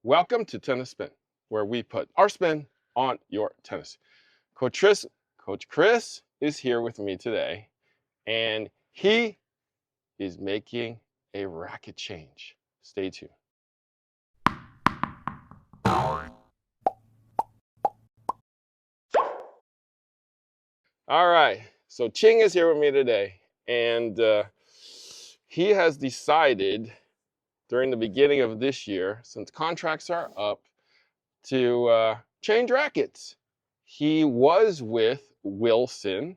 Welcome to Tennis Spin, where we put our spin on your tennis. Coach Chris is here with me today, and he is making a racket change. Stay tuned. All right, so Ching is here with me today, and he has decided during the beginning of this year, since contracts are up, to change rackets. He was with Wilson,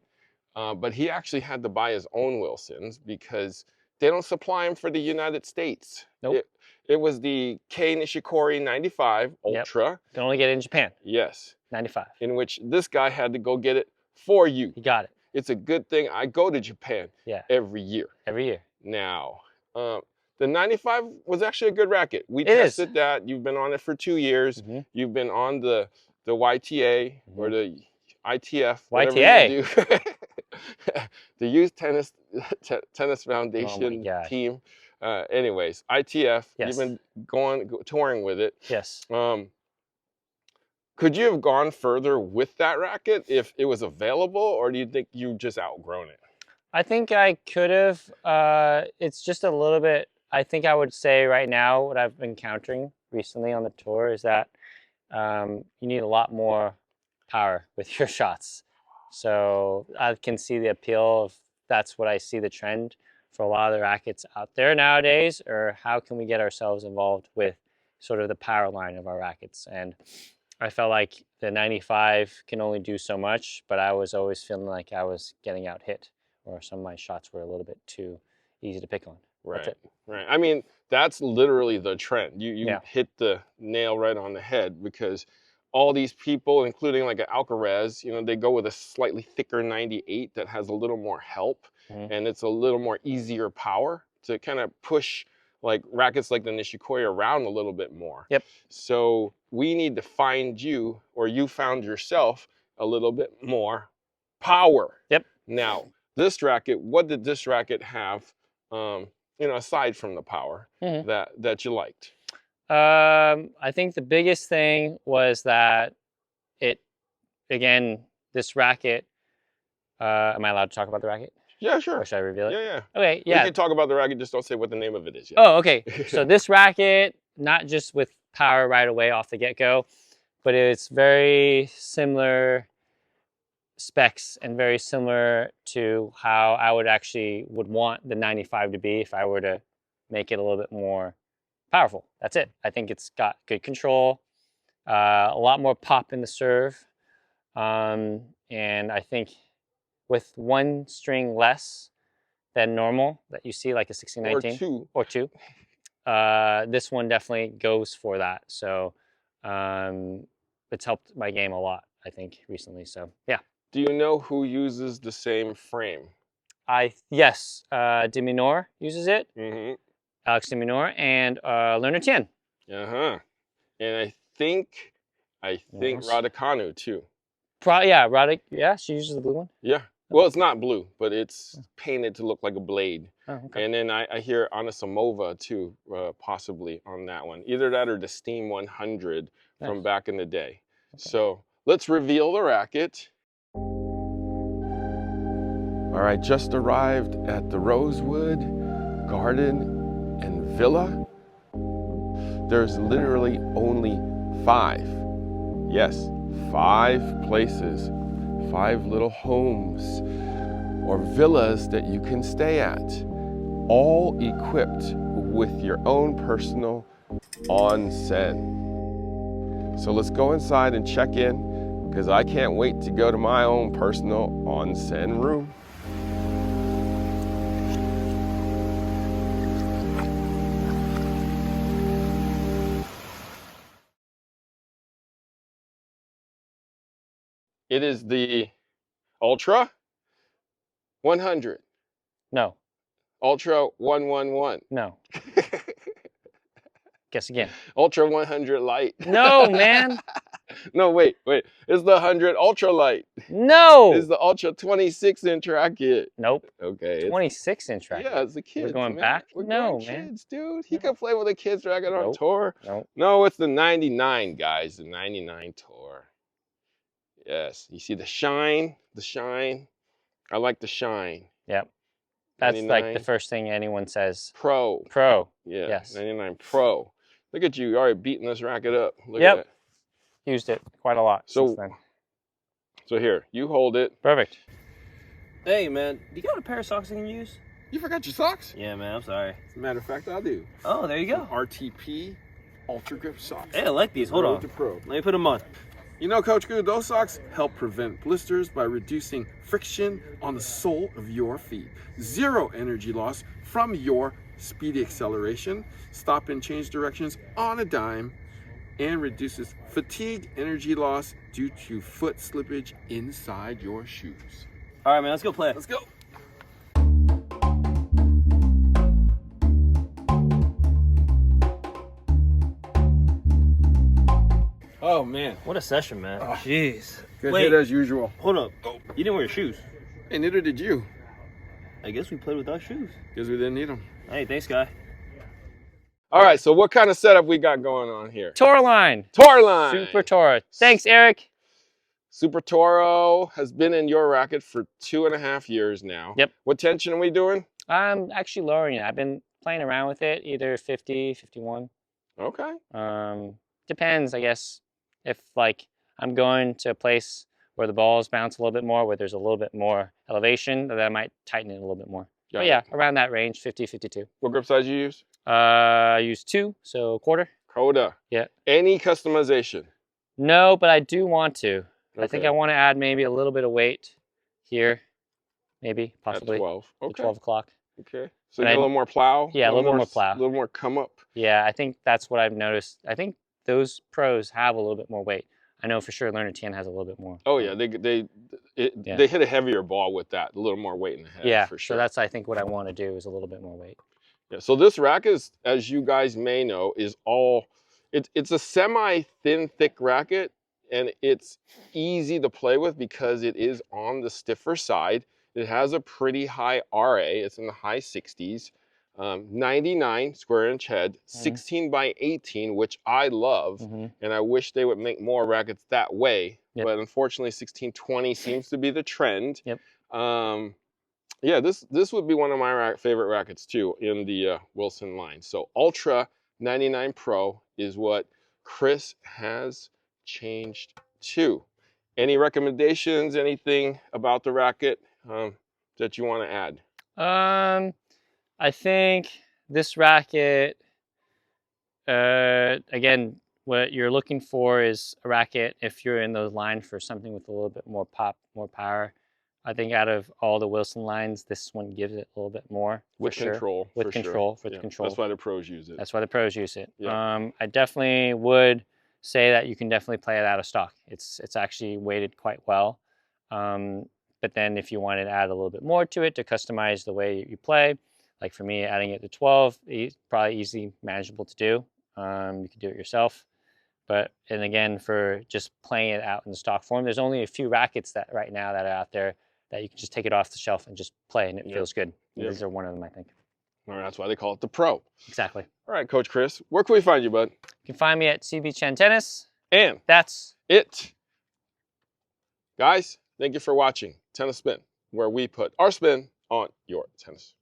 but he actually had to buy his own Wilsons because they don't supply them for the United States. Nope. It was the Kei Nishikori 95 Ultra. Yep. Can only get it in Japan. Yes. 95. In which this guy had to go get it for you. You got it. It's a good thing I go to Japan every year. Every year. Now, the 95 was actually a good racket. We tested that. You've been on it for 2 years. Mm-hmm. You've been on the YTA or the ITF. YTA? You do. The Youth Tennis Foundation team. Anyways, ITF. Yes. You've been touring with it. Yes. Could you have gone further with that racket if it was available, or do you think you just outgrown it? I think I could have. It's just a little bit. I think I would say right now what I've been encountering recently on the tour is that you need a lot more power with your shots. So I can see the appeal of that's what I see the trend for a lot of the rackets out there nowadays, or how can we get ourselves involved with sort of the power line of our rackets. And I felt like the 95 can only do so much, but I was always feeling like I was getting out hit, or some of my shots were a little bit too easy to pick on. Right. That's it. Right. I mean, that's literally the trend. You hit the nail right on the head, because all these people, including like an Alcaraz, they go with a slightly thicker 98 that has a little more help, and it's a little more easier power to kind of push like rackets like the Nishikori around a little bit more. Yep. So we need to find you, or you found yourself, a little bit more power. Yep. Now, this racket, what did this racket have, aside from the power that you liked? I think the biggest thing was that this racket, am I allowed to talk about the racket? Yeah, sure. Or should I reveal it? Yeah. Okay, yeah. We can talk about the racket, just don't say what the name of it is yet. Oh, okay. So this racket, not just with power right away off the get-go, but it's very similar specs and very similar to how I would want the 95 to be if I were to make it a little bit more powerful. That's it. I think it's got good control, a lot more pop in the serve, and I think with one string less than normal that you see, like a 16-19 or two, this one definitely goes for that. So it's helped my game a lot, I think, recently. So yeah. Do you know who uses the same frame? Yes, De Minaur uses it. Mm-hmm. Alex De Minaur and Lerner Tien. And I think Raducanu too. Yeah, she uses the blue one. Yeah. Well, it's not blue, but it's painted to look like a blade. Oh, okay. And then I hear Anasimova too, possibly on that one. Either that or the Steam 100 from back in the day. Okay. So let's reveal the racket. All right, just arrived at the Rosewood Garden and Villa. There's literally only 5 places, 5 little homes or villas that you can stay at, all equipped with your own personal onsen. So let's go inside and check in, because I can't wait to go to my own personal onsen room. It is the Ultra 100. No. Ultra 111. No. Guess again. Ultra 100 Lite. No, man. No, wait. It's the 100 ultralight. No. It's the Ultra 26-inch racket. Nope. Okay. 26-inch racket. Yeah, it's the kids. We're going man. back? We're No, going man. kids, dude. He No. can play with a kid's racket on Nope. tour. Nope. No, it's the 99, guys. The 99 tour. Yes. You see the shine? The shine. I like the shine. Yep. That's 99. like the first thing anyone says. Pro. Pro. Yeah. Yes. 99 Pro. Look at you. You're already beating this racket up. Look Yep. at that. Used it quite a lot since then. So here, you hold it. Perfect. Hey, man, do you got a pair of socks I can use? You forgot your socks? Yeah, man, I'm sorry. As a matter of fact, I do. Oh, there you go. RTP Ultra Grip socks. Hey, I like these. Hold on. Pro. Let me put them on. You know, Coach Goo, those socks help prevent blisters by reducing friction on the sole of your feet. Zero energy loss from your speedy acceleration, stop and change directions on a dime, and reduces fatigue energy loss due to foot slippage inside your shoes. All right, man, let's go play. Let's go. Oh, man. What a session, man. Jeez. Good Wait, hit as usual. hold up. You didn't wear your shoes. Hey, neither did you. I guess we played without shoes. Because we didn't need them. Hey, thanks, guy. All right, so what kind of setup we got going on here? Tour line. Tour line. Super Tour. Thanks, Eric. Super Toro has been in your racket for 2.5 years now. Yep. What tension are we doing? I'm actually lowering it. I've been playing around with it, either 50, 51. Okay. Depends, I guess. If like I'm going to a place where the balls bounce a little bit more, where there's a little bit more elevation, then I might tighten it a little bit more. Got But it. yeah, around that range, 50, 52. What grip size you use? I use 2, so quarter. Coda. Yeah. Any customization? No, but I do want to. Okay. I think I want to add maybe a little bit of weight here, maybe, possibly. At 12. The Okay. 12 o'clock. Okay. So But you get a little more plow? Yeah, a little bit more plow. A little more come up. Yeah, I think that's what I've noticed. I think those pros have a little bit more weight. I know for sure Learner 10 has a little bit more. Oh, yeah. They hit a heavier ball with that. A little more weight in the head. Yeah, for sure. so that's, I think, what I want to do is a little bit more weight. Yeah, so this racket, is, as you guys may know, is all, it's a semi-thin, thick racket, and it's easy to play with because it is on the stiffer side. It has a pretty high RA, it's in the high 60s, 99 square inch head, 16 by 18, which I love, and I wish they would make more rackets that way, but unfortunately 1620 seems to be the trend. Yeah, this would be one of my favorite rackets too in the Wilson line. So Ultra 99 Pro is what Chris has changed to. Any recommendations, anything about the racket that you want to add? I think this racket, again, what you're looking for is a racket, if you're in the line for something with a little bit more pop, more power. I think out of all the Wilson lines, this one gives it a little bit more. With control. With control. That's why the pros use it. That's why the pros use it. Yeah. I definitely would say that you can definitely play it out of stock. It's actually weighted quite well. But then if you wanted to add a little bit more to it to customize the way you play, like for me, adding it to 12, probably easily manageable to do. You can do it yourself. And again, for just playing it out in the stock form, there's only a few rackets that right now that are out there that you can just take it off the shelf and just play, and it feels good. These are one of them, I think. All right, that's why they call it the Pro. Exactly. All right, Coach Chris, where can we find you, bud? You can find me at CB Chen Tennis. And that's it. Guys, thank you for watching Tennis Spin, where we put our spin on your tennis.